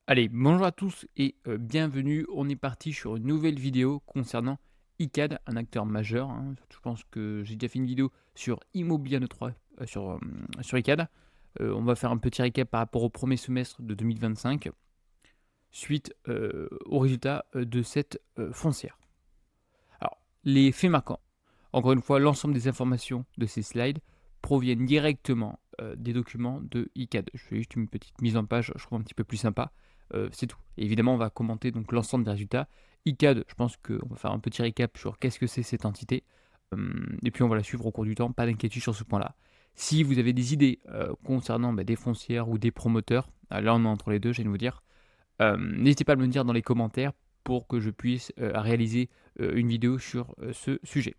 Allez, bonjour à tous et bienvenue. On est parti sur une nouvelle vidéo concernant Icad, un acteur majeur, hein. Je pense que j'ai déjà fait une vidéo sur Immobilier 3 sur Icad. On va faire un petit récap par rapport au premier semestre de 2025, suite aux résultats de cette foncière. Alors, les faits marquants. Encore une fois, l'ensemble des informations de ces slides proviennent directement des documents de Icad. Je fais juste une petite mise en page, je trouve un petit peu plus sympa. C'est tout. Et évidemment, on va commenter donc l'ensemble des résultats. Icad, je pense qu'on va faire un petit récap sur qu'est-ce que c'est cette entité. Et puis on va la suivre au cours du temps, pas d'inquiétude sur ce point-là. Si vous avez des idées concernant des foncières ou des promoteurs, là on est entre les deux, j'ai envie de vous dire, n'hésitez pas à me le dire dans les commentaires pour que je puisse réaliser une vidéo sur ce sujet.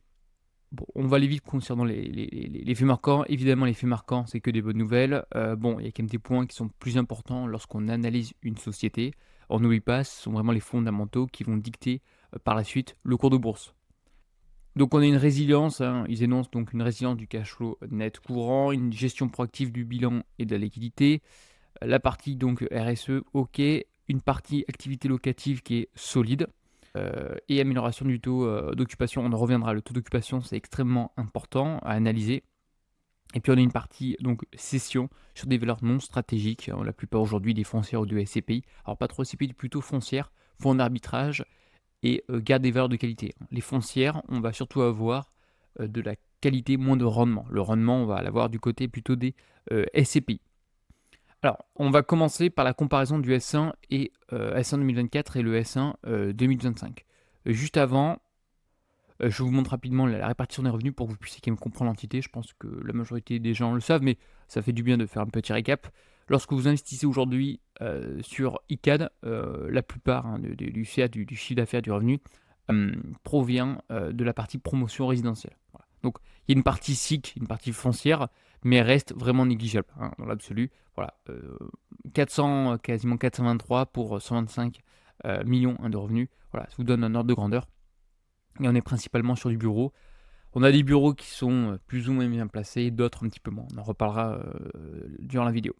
Bon, on va aller vite concernant les faits marquants. Évidemment, les faits marquants, c'est que des bonnes nouvelles. Bon, il y a quand même des points qui sont plus importants lorsqu'on analyse une société. On n'oublie pas, ce sont vraiment les fondamentaux qui vont dicter par la suite le cours de bourse. Donc on a une résilience, hein, ils énoncent donc une résilience du cash flow net courant, une gestion proactive du bilan et de la liquidité, la partie donc RSE, ok, une partie activité locative qui est solide, et amélioration du taux d'occupation. On en reviendra, le taux d'occupation c'est extrêmement important à analyser. Et puis on a une partie donc cession sur des valeurs non stratégiques, la plupart aujourd'hui des foncières ou de SCPI. Alors pas trop SCPI, plutôt foncières, fonds d'arbitrage et garde des valeurs de qualité. Les foncières, on va surtout avoir de la qualité, moins de rendement. Le rendement, on va l'avoir du côté plutôt des SCPI. Alors, on va commencer par la comparaison du S1 et S1 2024 et le S1 2025. Juste avant, je vous montre rapidement la répartition des revenus pour que vous puissiez quand même comprendre l'entité. Je pense que la majorité des gens le savent, mais ça fait du bien de faire un petit récap. Lorsque vous investissez aujourd'hui sur ICAD, la plupart du CA, du chiffre d'affaires, du revenu, provient de la partie promotion résidentielle. Voilà. Donc il y a une partie SIC, une partie foncière, mais elle reste vraiment négligeable dans l'absolu. Voilà, 400, quasiment 423 pour 125 millions de revenus. Voilà, ça vous donne un ordre de grandeur. Et on est principalement sur du bureau. On a des bureaux qui sont plus ou moins bien placés, d'autres un petit peu moins. On en reparlera durant la vidéo.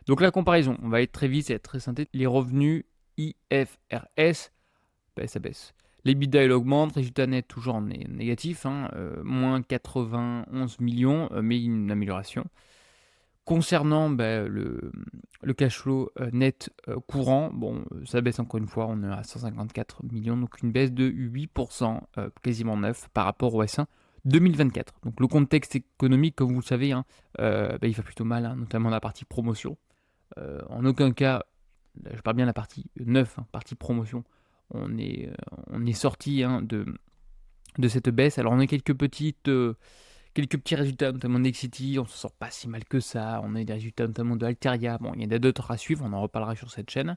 Donc la comparaison, on va être très vite, ça va être très synthétique. Les revenus IFRS, ça baisse. L'EBITDA il augmente, résultat net toujours en négatif, moins 91 millions, mais une amélioration. Concernant le cash flow net courant, bon, ça baisse encore une fois, on est à 154 millions, donc une baisse de 8%, quasiment 9 par rapport au S1 2024. Donc le contexte économique, comme vous le savez, il va plutôt mal, notamment la partie promotion. En aucun cas, je parle bien de la partie 9, partie promotion, on est sorti de cette baisse. Alors on a quelques petits résultats, notamment Nexity, on ne se sort pas si mal que ça. On a des résultats notamment de Alteria. Bon, il y en a d'autres à suivre, on en reparlera sur cette chaîne.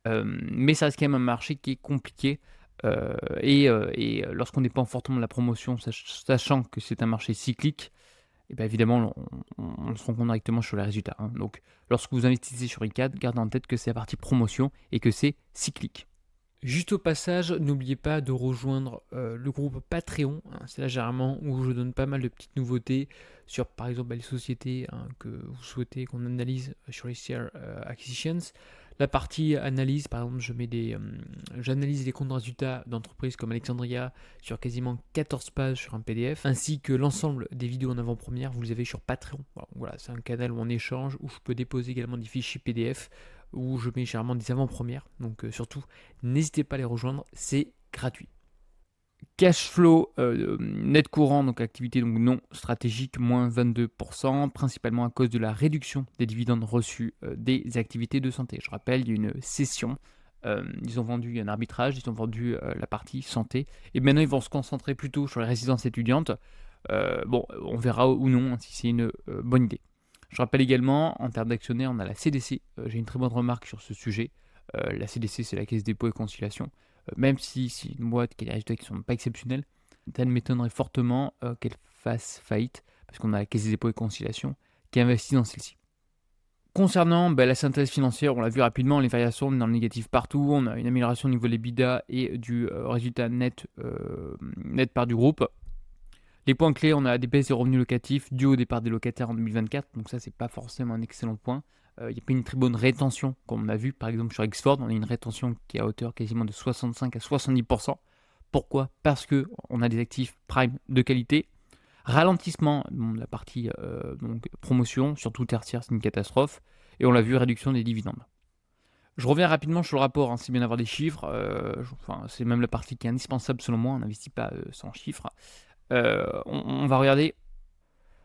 Mais ça reste quand même un marché qui est compliqué. Et lorsqu'on dépend fortement de la promotion, sachant que c'est un marché cyclique, et bien évidemment, on se rend compte directement sur les résultats. Donc, lorsque vous investissez sur ICAD, gardez en tête que c'est la partie promotion et que c'est cyclique. Juste au passage, n'oubliez pas de rejoindre le groupe Patreon. C'est là généralement où je donne pas mal de petites nouveautés sur par exemple les sociétés que vous souhaitez qu'on analyse sur les share acquisitions. La partie analyse, par exemple, j'analyse les comptes de résultats d'entreprises comme Alexandria sur quasiment 14 pages sur un PDF, ainsi que l'ensemble des vidéos en avant-première, vous les avez sur Patreon. Voilà, c'est un canal où on échange, où je peux déposer également des fichiers PDF, où je mets généralement des avant-premières. Donc surtout, n'hésitez pas à les rejoindre, c'est gratuit. Cash flow net courant, donc activité donc non stratégique, moins 22%, principalement à cause de la réduction des dividendes reçus des activités de santé. Je rappelle, il y a une cession. Ils ont vendu un arbitrage, ils ont vendu la partie santé, et maintenant ils vont se concentrer plutôt sur les résidences étudiantes. Bon, on verra ou non si c'est une bonne idée. Je rappelle également, en termes d'actionnaires, on a la CDC. J'ai une très bonne remarque sur ce sujet. La CDC, c'est la Caisse des dépôts et conciliation. Même si c'est une boîte qui a des résultats qui ne sont pas exceptionnels, ça m'étonnerait fortement qu'elle fasse faillite, parce qu'on a la Caisse des dépôts et conciliation qui investit dans celle-ci. Concernant la synthèse financière, on l'a vu rapidement, les variations dans le négatif partout, on a une amélioration au niveau de l'EBITDA et du résultat net part du groupe. Les points clés, on a des baisses des revenus locatifs dû au départ des locataires en 2024, donc ça c'est pas forcément un excellent point. Il n'y a pas une très bonne rétention, comme on a vu par exemple sur Exford, on a une rétention qui est à hauteur quasiment de 65 à 70%. Pourquoi? Parce qu'on a des actifs prime de qualité. Ralentissement, bon, la partie donc, promotion, surtout tertiaire, c'est une catastrophe. Et on l'a vu, réduction des dividendes. Je reviens rapidement sur le rapport, hein, c'est bien d'avoir des chiffres. Enfin, c'est même la partie qui est indispensable selon moi, on n'investit pas sans chiffres. On va regarder.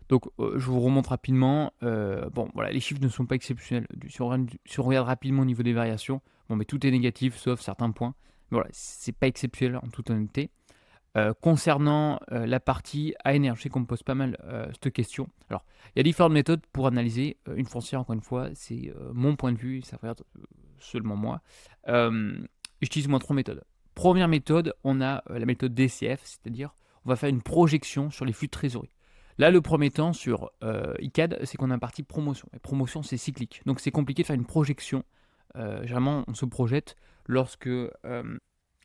Donc, je vous remonte rapidement. Bon, voilà, les chiffres ne sont pas exceptionnels. Si on regarde rapidement au niveau des variations, bon, mais tout est négatif sauf certains points. Mais voilà, c'est pas exceptionnel en toute honnêteté. Concernant la partie ANR, je sais qu'on me pose pas mal cette question. Alors, il y a différentes méthodes pour analyser une foncière, encore une fois, c'est mon point de vue, et ça regarde seulement moi. J'utilise moi 3 méthodes. Première méthode, on a la méthode DCF, c'est-à-dire on va faire une projection sur les flux de trésorerie. Là, le premier temps sur ICAD, c'est qu'on a un parti promotion. Et promotion, c'est cyclique. Donc, c'est compliqué de faire une projection. Généralement, on se projette lorsque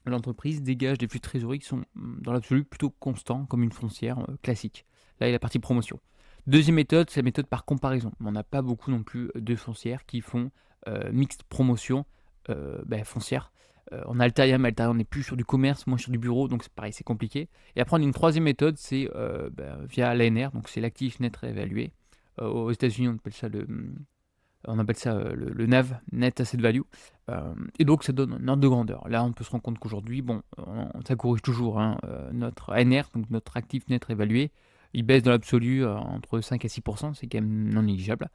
l'entreprise dégage des flux de trésorerie qui sont dans l'absolu plutôt constants, comme une foncière classique. Là, il y a la partie promotion. Deuxième méthode, c'est la méthode par comparaison. On n'a pas beaucoup non plus de foncières qui font mixte promotion foncière. On a Altarium, Altarium n'est plus sur du commerce, moins sur du bureau, donc c'est pareil, c'est compliqué. Et après, on a une troisième méthode, c'est via l'ANR, donc c'est l'actif net réévalué. Aux États-Unis, on appelle ça le NAV, Net Asset Value. Et donc ça donne un ordre de grandeur. Là, on peut se rendre compte qu'aujourd'hui, bon, ça corrige toujours notre ANR, donc notre actif net réévalué. Il baisse dans l'absolu entre 5 à 6%, c'est quand même non négligeable.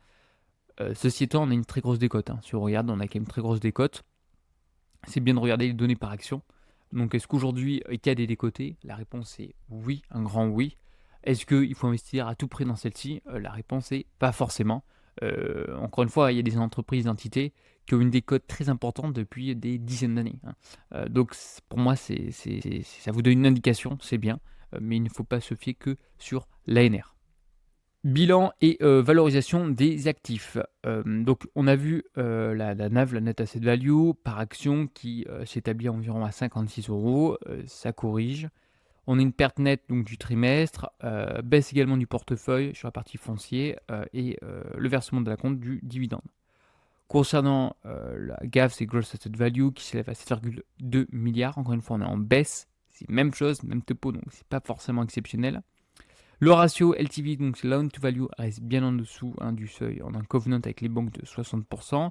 Ceci étant, on a une très grosse décote. Si on regarde, on a quand même une très grosse décote. C'est bien de regarder les données par action. Donc, est-ce qu'aujourd'hui, ICAD est décoté? La réponse est oui, un grand oui. Est-ce qu'il faut investir à tout prix dans celle-ci? La réponse est pas forcément. Encore une fois, il y a des entreprises, des entités qui ont une décote très importante depuis des dizaines d'années. Donc, pour moi, ça vous donne une indication, c'est bien, mais il ne faut pas se fier que sur l'ANR. Bilan et valorisation des actifs. Donc, on a vu la NAV, la Net Asset Value, par action qui s'établit environ à 56 euros. Ça corrige. On a une perte nette donc, du trimestre, baisse également du portefeuille sur la partie foncier et le versement de la compte du dividende. Concernant la GAV, c'est Gross Asset Value qui s'élève à 7,2 milliards. Encore une fois, on est en baisse. C'est même chose, même topo, donc c'est pas forcément exceptionnel. Le ratio LTV, donc c'est Loan to Value, reste bien en dessous du seuil. On a un covenant avec les banques de 60%.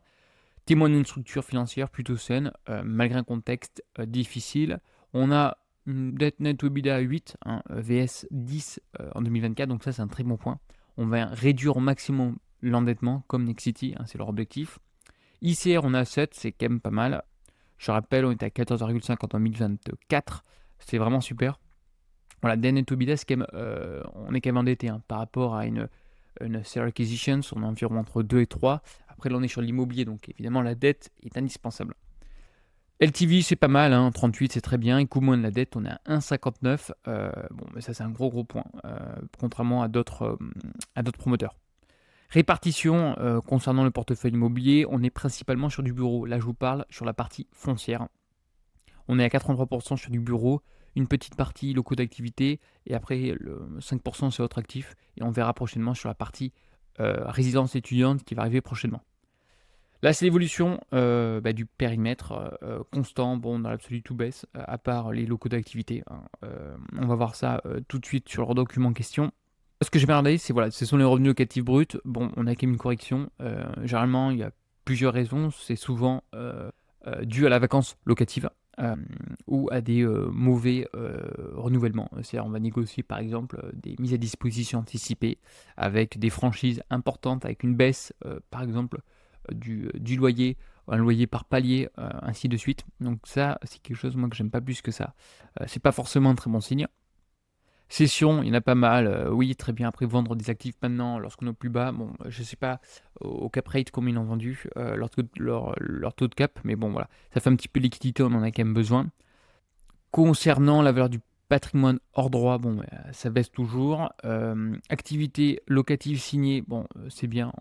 Témoigne d'une structure financière plutôt saine, malgré un contexte difficile. On a une dette net EBITDA à 8, VS 10 en 2024, donc ça c'est un très bon point. On va réduire au maximum l'endettement, comme Nexity, c'est leur objectif. ICR, on a 7, c'est quand même pas mal. Je rappelle, on était à 14,50 en 2024, c'est vraiment super. Voilà, dette net EBITDA, on est quand même endetté par rapport à une share acquisition, on est environ entre 2 et 3. Après, là, on est sur l'immobilier, donc évidemment, la dette est indispensable. LTV, c'est pas mal, 38, c'est très bien. Et coût moins de la dette, on est à 1,59. Bon, mais ça, c'est un gros point, contrairement à d'autres promoteurs. Répartition, concernant le portefeuille immobilier, on est principalement sur du bureau. Là, je vous parle sur la partie foncière. On est à 83% sur du bureau, une petite partie locaux d'activité, et après, le 5% c'est autres actifs. Et on verra prochainement sur la partie résidence étudiante qui va arriver prochainement. Là, c'est l'évolution du périmètre constant. Bon, dans l'absolu, tout baisse, à part les locaux d'activité. On va voir ça tout de suite sur le document en question. Ce que j'ai bien regardé, ce sont les revenus locatifs bruts. Bon, on a quand même une correction. Généralement, il y a plusieurs raisons. C'est souvent dû à la vacance locative ou à des mauvais renouvellements. C'est-à-dire, on va négocier par exemple des mises à disposition anticipées avec des franchises importantes, avec une baisse, par exemple, du loyer, un loyer par palier, ainsi de suite. Donc ça, c'est quelque chose moi que j'aime pas plus que ça. C'est pas forcément un très bon signe. Cession, il y en a pas mal. Oui, très bien. Après, vendre des actifs maintenant, lorsqu'on est au plus bas, bon, je sais pas au cap rate combien ils ont vendu, leur taux de cap, mais bon, voilà. Ça fait un petit peu de liquidité, on en a quand même besoin. Concernant la valeur du patrimoine hors droit, bon, ça baisse toujours. Activité locative signée, bon, c'est bien.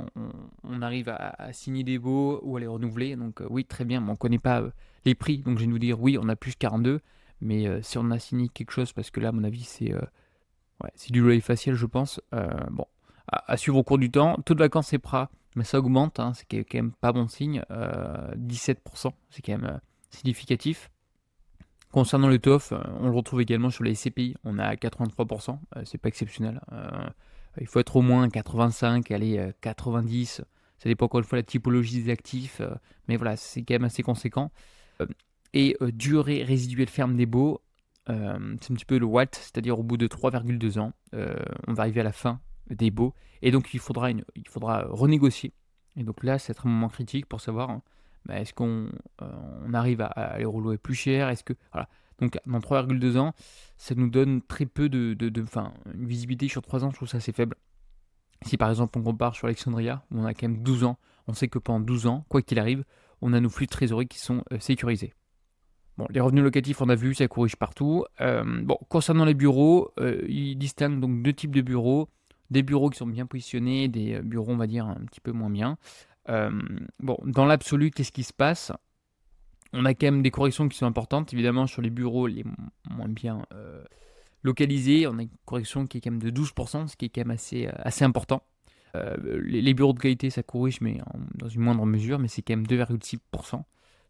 On arrive à signer des baux ou à les renouveler. Donc, oui, très bien. Mais on ne connaît pas les prix. Donc, je vais vous dire, oui, on a plus 42. Mais si on a signé quelque chose, parce que là, à mon avis, c'est du loyer facial, je pense. Bon, à suivre au cours du temps. Taux de vacances EPRA, mais ça augmente, hein, c'est quand même pas bon signe, 17%, c'est quand même significatif. Concernant le TOF, on le retrouve également sur les SCPI, on est à 83%, c'est pas exceptionnel. Il faut être au moins 85, allez, 90, ça dépend encore une fois de la typologie des actifs, mais voilà, c'est quand même assez conséquent. Heu durée résiduelle ferme des baux, c'est un petit peu le WALT, c'est-à-dire au bout de 3,2 ans, on va arriver à la fin des baux et donc il faudra renégocier et donc là, c'est un moment critique pour savoir, hein, bah, est-ce on arrive à les relouer plus cher? Est-ce que voilà, donc dans 3,2 ans, ça nous donne très peu enfin, une visibilité sur 3 ans, je trouve ça assez faible. Si par exemple on compare sur Alexandria, où on a quand même 12 ans, on sait que pendant 12 ans, quoi qu'il arrive, on a nos flux de trésorerie qui sont, sécurisés. Bon, les revenus locatifs, on a vu, ça corrige partout. Bon, concernant les bureaux, ils distinguent donc 2 types de bureaux. Des bureaux qui sont bien positionnés, des, bureaux, on va dire, un petit peu moins bien. Bon, dans l'absolu, qu'est-ce qui se passe? On a quand même des corrections qui sont importantes, évidemment, sur les bureaux les moins bien, localisés. On a une correction qui est quand même de 12, ce qui est quand même assez important. Les bureaux de qualité, ça corrige, mais dans une moindre mesure, mais c'est quand même 2,6,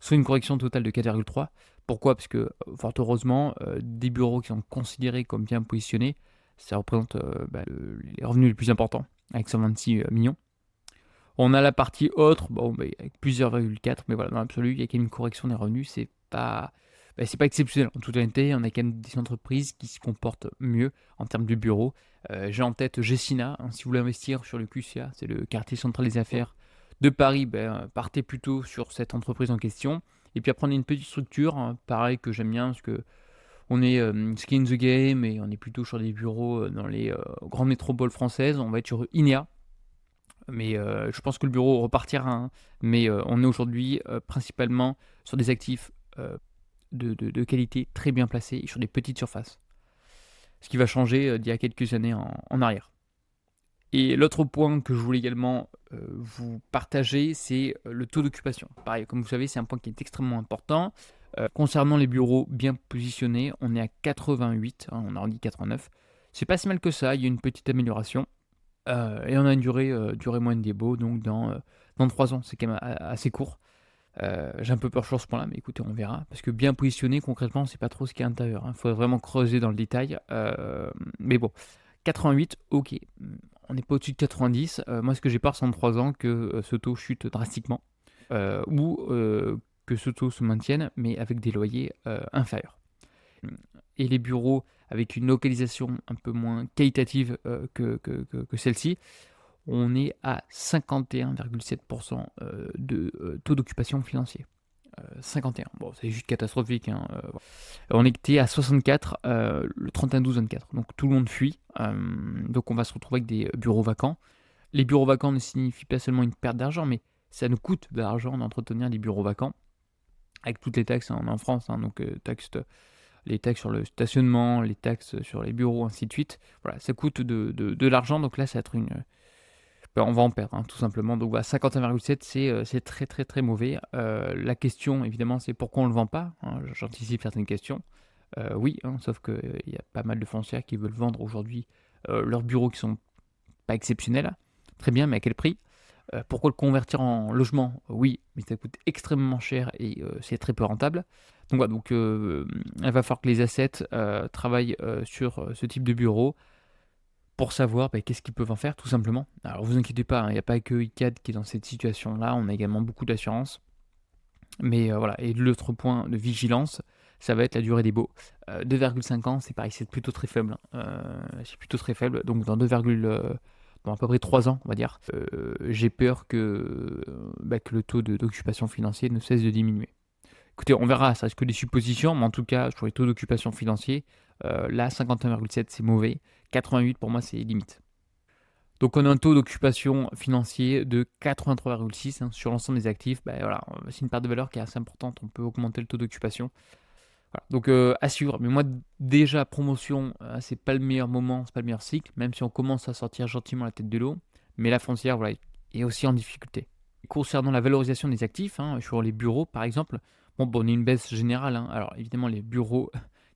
soit une correction totale de 4,3. Pourquoi? Parce que, fort heureusement, des bureaux qui sont considérés comme bien positionnés, ça représente les revenus les plus importants, avec 126 millions. On a la partie autre, bon, avec plusieurs 4, mais voilà, dans l'absolu, il y a quand même une correction des revenus, c'est pas exceptionnel. En toute honnêteté, on a quand même des entreprises qui se comportent mieux en termes de bureaux. J'ai en tête Gessina, hein, si vous voulez investir sur le QCA, c'est le quartier central des affaires de Paris, partez plutôt sur cette entreprise en question. Et puis après, on a une petite structure, hein, pareil, que j'aime bien, parce que on est skin the game et on est plutôt sur des bureaux dans les grandes métropoles françaises. On va être sur INEA, mais je pense que le bureau repartira, hein. Mais on est aujourd'hui principalement sur des actifs de qualité très bien placés et sur des petites surfaces. Ce qui va changer d'il y a quelques années en arrière. Et l'autre point que je voulais également vous partager, c'est le taux d'occupation. Pareil, comme vous savez, c'est un point qui est extrêmement important. Concernant les bureaux bien positionnés, on est à 88, hein, on a dit 89. C'est pas si mal que ça, il y a une petite amélioration. Et on a une durée moyenne des baux, donc dans 3 ans, c'est quand même assez court. J'ai un peu peur sur ce point-là, mais écoutez, on verra. Parce que bien positionné, concrètement, c'est pas trop ce qu'il y a à l'intérieur. Il faudrait vraiment creuser dans le détail. Mais bon, 88, ok. On n'est pas au-dessus de 90. Moi, ce que j'ai peur, c'est en 3 ans que ce taux chute drastiquement. Ou que ce taux se maintienne, mais avec des loyers inférieurs. Et les bureaux avec une localisation un peu moins qualitative que celle-ci, on est à 51,7% de taux d'occupation financier. 51, bon, c'est juste catastrophique, hein. On était à 64 le 31-12-24, donc tout le monde fuit. Donc on va se retrouver avec des bureaux vacants. Les bureaux vacants ne signifient pas seulement une perte d'argent, mais ça nous coûte de l'argent d'entretenir des bureaux vacants, avec toutes les taxes, hein, en France, hein, donc les taxes sur le stationnement, les taxes sur les bureaux, ainsi de suite. Voilà, ça coûte de l'argent, donc là, ça va être on va en perdre, hein, tout simplement. Donc voilà, 51,7, c'est très très très mauvais. La question, évidemment, c'est pourquoi on ne le vend pas, hein, j'anticipe certaines questions. Oui, hein, sauf qu'il y a pas mal de foncières qui veulent vendre aujourd'hui leurs bureaux qui sont pas exceptionnels. Très bien, mais à quel prix? Pourquoi le convertir en logement? Oui, mais ça coûte extrêmement cher et c'est très peu rentable. Donc voilà, il va falloir que les assets travaillent sur ce type de bureau pour savoir qu'est-ce qu'ils peuvent en faire, tout simplement. Alors vous inquiétez pas, hein, il n'y a pas que ICAD qui est dans cette situation-là, on a également beaucoup d'assurances. Mais voilà, et l'autre point de vigilance, ça va être la durée des baux. 2,5 ans, c'est pareil, c'est plutôt très faible, hein. C'est plutôt très faible, donc dans à peu près 3 ans, on va dire, j'ai peur que le taux d'occupation financier ne cesse de diminuer. Écoutez, on verra, ça reste que des suppositions, mais en tout cas, sur les taux d'occupation financier, là, 51,7, c'est mauvais. 88, pour moi, c'est limite. Donc, on a un taux d'occupation financier de 83,6 hein, sur l'ensemble des actifs. Voilà, c'est une part de valeur qui est assez importante. On peut augmenter le taux d'occupation. Voilà. Donc, à suivre. Mais moi, déjà, promotion, c'est pas le meilleur moment, c'est pas le meilleur cycle, même si on commence à sortir gentiment la tête de l'eau. Mais la foncière, voilà, est aussi en difficulté. Concernant la valorisation des actifs, hein, sur les bureaux, par exemple, on a une baisse générale, hein. Alors évidemment, les bureaux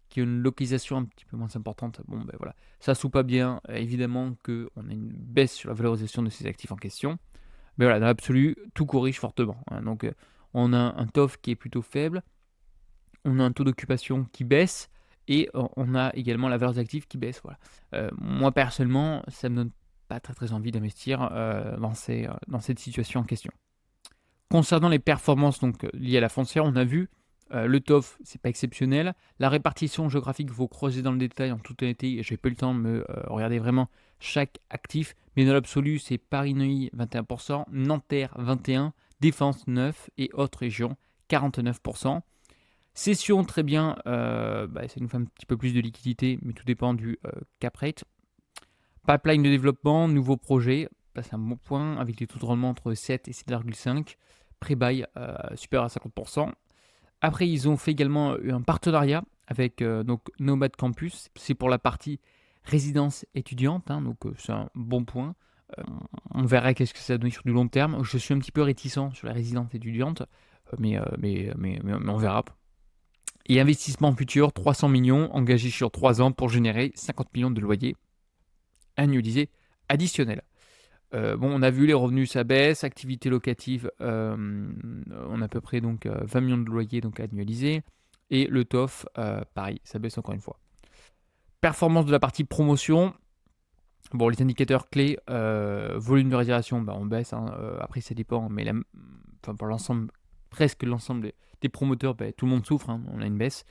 qui ont une localisation un petit peu moins importante, voilà, ça ne pas bien. Évidemment qu'on a une baisse sur la valorisation de ces actifs en question. Mais voilà, dans l'absolu, tout corrige fortement, hein. Donc, on a un TOF qui est plutôt faible, on a un taux d'occupation qui baisse et on a également la valeur des actifs qui baisse, voilà. Moi, personnellement, ça me donne pas très envie d'investir, dans cette situation en question. Concernant les performances donc liées à la foncière, on a vu, le TOF, c'est pas exceptionnel. La répartition géographique, il faut creuser dans le détail en toute honnêteté et j'ai pas eu le temps de me, regarder vraiment chaque actif, mais dans l'absolu, c'est Paris-Neuilly 21 Nanterre 21 Défense 9 et autres régions 49 Cession très bien, ça nous fait un petit peu plus de liquidité, mais tout dépend du, cap rate. Pipeline de développement, nouveaux projets, ça c'est un bon point, avec des taux de rendement entre 7 et 7,5. Pré-bail supérieur à 50%. Après, ils ont fait également un partenariat avec donc Nomad Campus. C'est pour la partie résidence étudiante, hein, donc c'est un bon point. Euh, on verra qu'est-ce que ça donne sur du long terme. Je suis un petit peu réticent sur la résidence étudiante, mais on verra. Et investissement futur, 300 millions engagés sur 3 ans pour générer 50 millions de loyers annualisés additionnels. On a vu les revenus, ça baisse, activité locative, on a à peu près donc 20 millions de loyers donc annualisés, et le TOF, pareil, ça baisse encore une fois. Performance de la partie promotion, bon, les indicateurs clés, volume de réservation, on baisse, hein, après ça dépend, mais pour l'ensemble, presque l'ensemble des promoteurs, tout le monde souffre, hein, on a une baisse.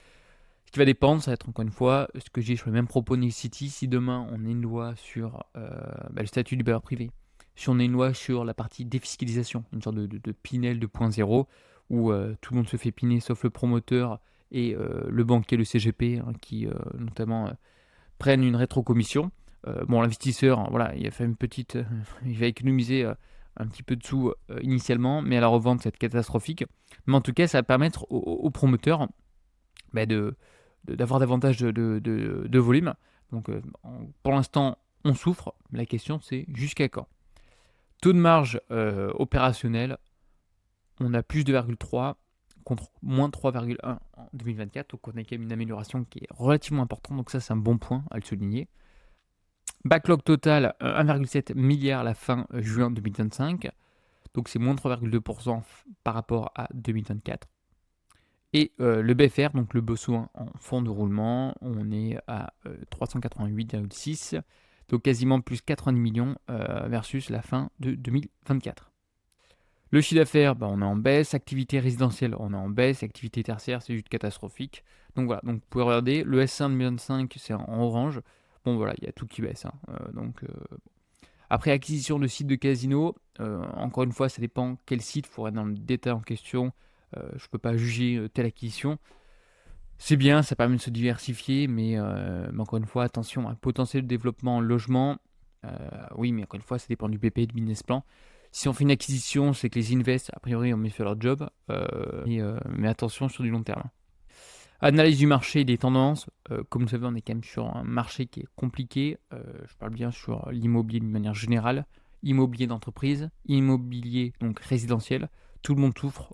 Ce qui va dépendre, ça va être encore une fois ce que j'ai sur les mêmes propos City. Si demain on a une loi sur le statut du bailleur privé, si on a une loi sur la partie défiscalisation, une sorte de Pinel 2.0, où tout le monde se fait piner sauf le promoteur et le banquier, le CGP, hein, qui notamment prennent une rétrocommission. L'investisseur, hein, voilà, il a fait une petite, il va économiser un petit peu de sous initialement, mais à la revente, c'est catastrophique. Mais en tout cas, ça va permettre aux promoteurs d'avoir davantage de volume. Donc, pour l'instant, on souffre. La question, c'est jusqu'à quand? Taux de marge opérationnel, on a plus de 2,3 contre moins 3,1 en 2024. Donc, on a quand même une amélioration qui est relativement importante. Donc, ça, c'est un bon point à le souligner. Backlog total, 1,7 milliard à la fin juin 2025. Donc, c'est moins 3,2% par rapport à 2024. Et le BFR, donc le besoin en fonds de roulement, on est à 388,6, donc quasiment plus 90 millions versus la fin de 2024. Le chiffre d'affaires, on est en baisse, activité résidentielle, on est en baisse, activité tertiaire, c'est juste catastrophique. Donc voilà, donc vous pouvez regarder, le S1 2025, c'est en orange. Bon voilà, il y a tout qui baisse, hein. Après acquisition de sites de casino, encore une fois, ça dépend quel site, il faudrait dans le détail en question. Je ne peux pas juger telle acquisition. C'est bien, ça permet de se diversifier, mais encore une fois, attention, un potentiel de développement en logement. Oui, mais encore une fois, ça dépend du BP et du business plan. Si on fait une acquisition, c'est que les invests, a priori, ont mieux fait leur job, mais attention sur du long terme. Analyse du marché et des tendances. Comme vous savez, on est quand même sur un marché qui est compliqué. Je parle bien sur l'immobilier d'une manière générale. Immobilier d'entreprise, immobilier donc résidentiel. Tout le monde souffre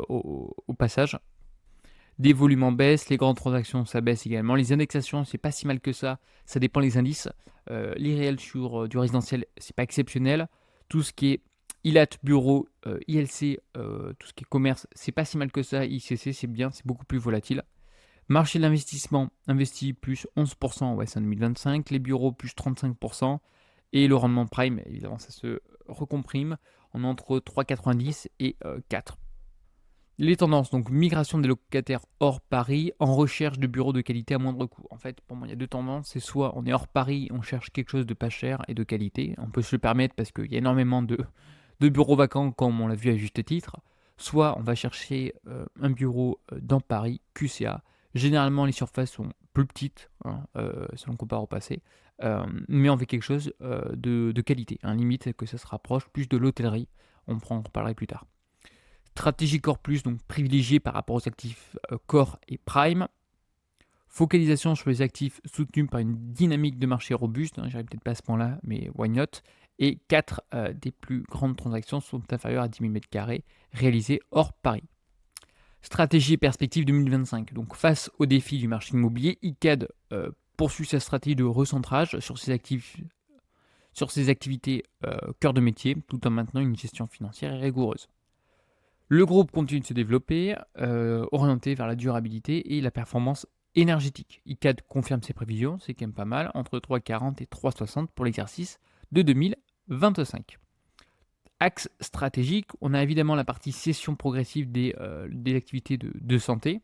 au passage. Des volumes en baisse, les grandes transactions ça baisse également. Les indexations, c'est pas si mal que ça dépend des indices. L'irréel sur du résidentiel, c'est pas exceptionnel. Tout ce qui est ILAT, bureau, ILC, tout ce qui est commerce, c'est pas si mal que ça. ICC, c'est bien, c'est beaucoup plus volatile. Marché de l'investissement, investi plus 11% en 2025, les bureaux plus 35%, et le rendement prime, évidemment, ça se recomprime, en entre 3,90 et 4. Les tendances, donc migration des locataires hors Paris, en recherche de bureaux de qualité à moindre coût. En fait, pour moi, il y a deux tendances, c'est soit on est hors Paris, on cherche quelque chose de pas cher et de qualité, on peut se le permettre parce qu'il y a énormément de bureaux vacants, comme on l'a vu à juste titre, soit on va chercher un bureau dans Paris, QCA. Généralement, les surfaces sont plus petites, hein, si on compare au passé, mais on fait quelque chose de qualité. Limite que ça se rapproche plus de l'hôtellerie. On en reparlerait plus tard. Stratégie Core Plus, donc privilégiée par rapport aux actifs Core et Prime. Focalisation sur les actifs soutenus par une dynamique de marché robuste. J'arrive peut-être pas à ce point-là, mais why not. Et 4 des plus grandes transactions sont inférieures à 10 000 m2 réalisées hors Paris. Stratégie et perspective 2025. Donc face aux défis du marché immobilier, Icade poursuit sa stratégie de recentrage sur ses actifs sur ses activités cœur de métier, tout en maintenant une gestion financière rigoureuse. Le groupe continue de se développer, orienté vers la durabilité et la performance énergétique. ICAD confirme ses prévisions, c'est quand même pas mal, entre 3,40 et 3,60 pour l'exercice de 2025. Axe stratégique, on a évidemment la partie cession progressive des activités de santé,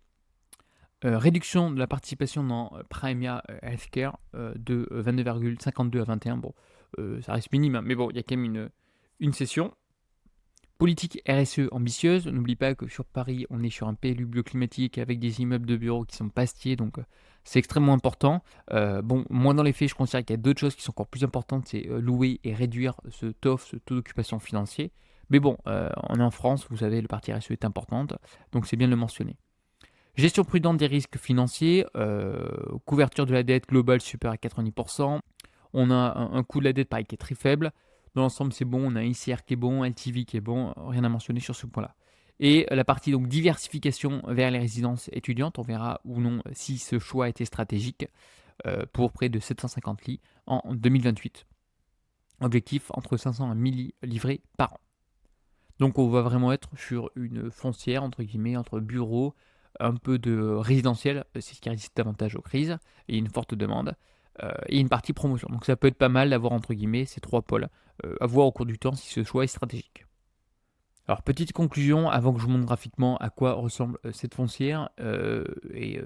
réduction de la participation dans Primia Healthcare de 22,52 à 21. Bon, ça reste minime, hein, mais bon, il y a quand même une cession. Politique RSE ambitieuse. N'oublie pas que sur Paris, on est sur un PLU bioclimatique avec des immeubles de bureaux qui sont pastiers, donc c'est extrêmement important. Bon, moi dans les faits, je considère qu'il y a d'autres choses qui sont encore plus importantes, c'est louer et réduire ce TOF, ce taux d'occupation financier. Mais bon, on est en France, vous savez, le parti RSE est importante, donc c'est bien de le mentionner. Gestion prudente des risques financiers, couverture de la dette globale supérieure à 90%. On a un coût de la dette pareil qui est très faible. Dans l'ensemble, c'est bon. On a un ICR qui est bon, LTV qui est bon. Rien à mentionner sur ce point-là. Et la partie donc diversification vers les résidences étudiantes, on verra ou non si ce choix a été stratégique pour près de 750 lits en 2028. Objectif entre 500 et 1000 lits livrés par an. Donc on va vraiment être sur une foncière, entre guillemets, entre bureaux, un peu de résidentiel, c'est ce qui résiste davantage aux crises, et une forte demande, et une partie promotion. Donc ça peut être pas mal d'avoir, entre guillemets, ces trois pôles, à voir au cours du temps si ce choix est stratégique. Alors petite conclusion, avant que je vous montre graphiquement à quoi ressemble cette foncière, et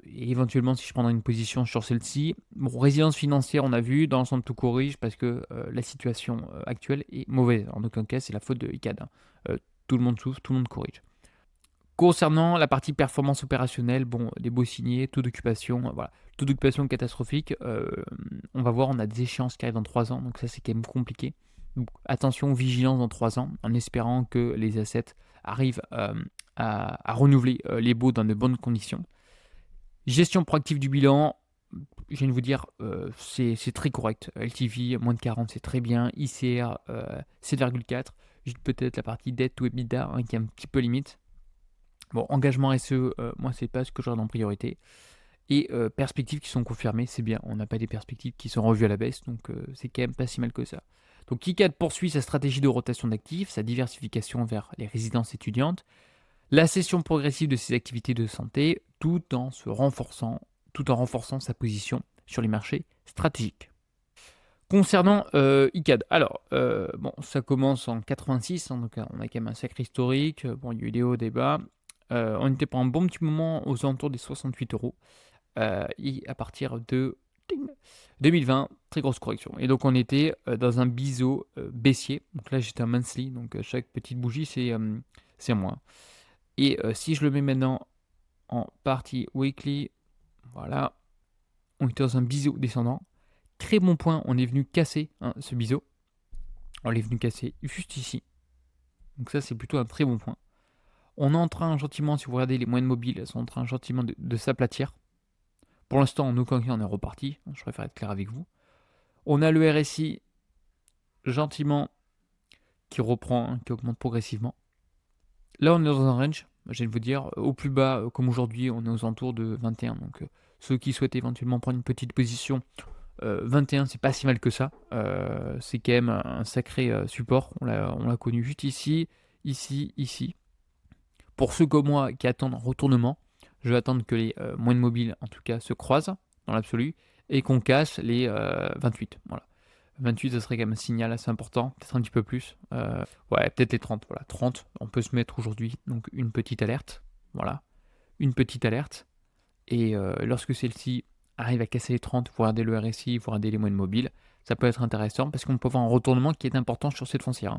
éventuellement si je prendrais une position sur celle-ci. Bon, résidence financière, on a vu, dans l'ensemble tout corrige, parce que la situation actuelle est mauvaise. En aucun cas, c'est la faute de ICAD, hein. Tout le monde souffre, tout le monde corrige. Concernant la partie performance opérationnelle, bon, des beaux signés, taux d'occupation, voilà. Taux d'occupation catastrophique, on va voir, on a des échéances qui arrivent dans 3 ans, donc ça c'est quand même compliqué. Donc attention, vigilance dans 3 ans, en espérant que les assets arrivent à renouveler les baux dans de bonnes conditions. Gestion proactive du bilan, je viens de vous dire, c'est très correct. LTV, moins de 40, c'est très bien. ICR, 7,4. Juste peut-être la partie dette ou EBITDA, hein, qui est un petit peu limite. Bon, engagement SE, moi, c'est pas ce que j'aurais en priorité. Et perspectives qui sont confirmées, c'est bien. On n'a pas des perspectives qui sont revues à la baisse, donc c'est quand même pas si mal que ça. Donc ICAD poursuit sa stratégie de rotation d'actifs, sa diversification vers les résidences étudiantes, la cession progressive de ses activités de santé, tout en renforçant sa position sur les marchés stratégiques. Concernant ICAD, alors, bon, ça commence en 86, hein, donc on a quand même un sacré historique. Bon, il y a eu des hauts, des bas. On était pour un bon petit moment aux alentours des 68 euros. Et à partir de 2020, très grosse correction. Et donc on était dans un biseau baissier. Donc là j'étais un monthly, donc chaque petite bougie c'est un mois. Et si je le mets maintenant en partie weekly, voilà, on était dans un biseau descendant. Très bon point, on est venu casser ce biseau. On est venu casser juste ici. Donc ça c'est plutôt un très bon point. On est en train gentiment, si vous regardez les moyennes mobiles, elles sont en train gentiment de s'aplatir. Pour l'instant, en aucun cas, on est reparti. Je préfère être clair avec vous. On a le RSI gentiment qui reprend, qui augmente progressivement. Là, on est dans un range. Je viens de vous dire, au plus bas, comme aujourd'hui, on est aux alentours de 21. Donc, ceux qui souhaitent éventuellement prendre une petite position, 21, c'est pas si mal que ça. C'est quand même un sacré support. On l'a connu juste ici, ici. Pour ceux comme moi qui attendent un retournement, je vais attendre que les moyennes mobiles, en tout cas, se croisent dans l'absolu et qu'on casse les 28. Voilà. 28, ça serait quand même un signal assez important, peut-être un petit peu plus. Ouais, peut-être les 30. Voilà, 30, on peut se mettre aujourd'hui, donc une petite alerte. Voilà, une petite alerte. Et lorsque celle-ci arrive à casser les 30, vous regardez le RSI, vous regardez les moyennes mobiles, ça peut être intéressant parce qu'on peut avoir un retournement qui est important sur cette foncière.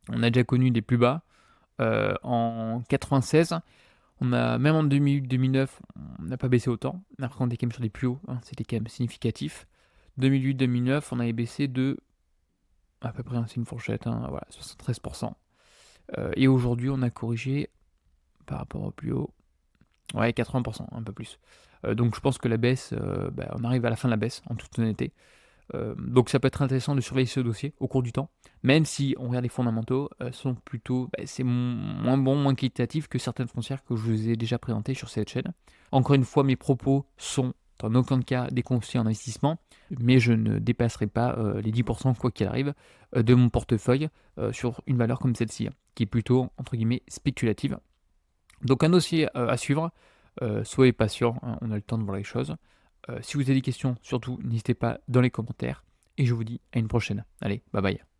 On a déjà connu des plus bas en 96. On a, même en 2008-2009, on n'a pas baissé autant. Après, on était quand même sur des plus hauts, c'était quand même significatif. 2008-2009, on avait baissé de à peu près, c'est une fourchette, voilà, 73%. Et aujourd'hui, on a corrigé par rapport au plus haut, ouais, 80%, un peu plus. Donc je pense que la baisse, on arrive à la fin de la baisse, en toute honnêteté. Donc ça peut être intéressant de surveiller ce dossier au cours du temps, même si on regarde les fondamentaux, sont plutôt, c'est moins bon, moins qualitatif que certaines foncières que je vous ai déjà présentées sur cette chaîne. Encore une fois, mes propos sont en aucun cas déconseiller en investissement, mais je ne dépasserai pas les 10% quoi qu'il arrive de mon portefeuille sur une valeur comme celle-ci, hein, qui est plutôt entre guillemets spéculative. Donc un dossier à suivre, soyez patient, hein, on a le temps de voir les choses. Si vous avez des questions, surtout n'hésitez pas dans les commentaires et je vous dis à une prochaine. Allez, bye bye.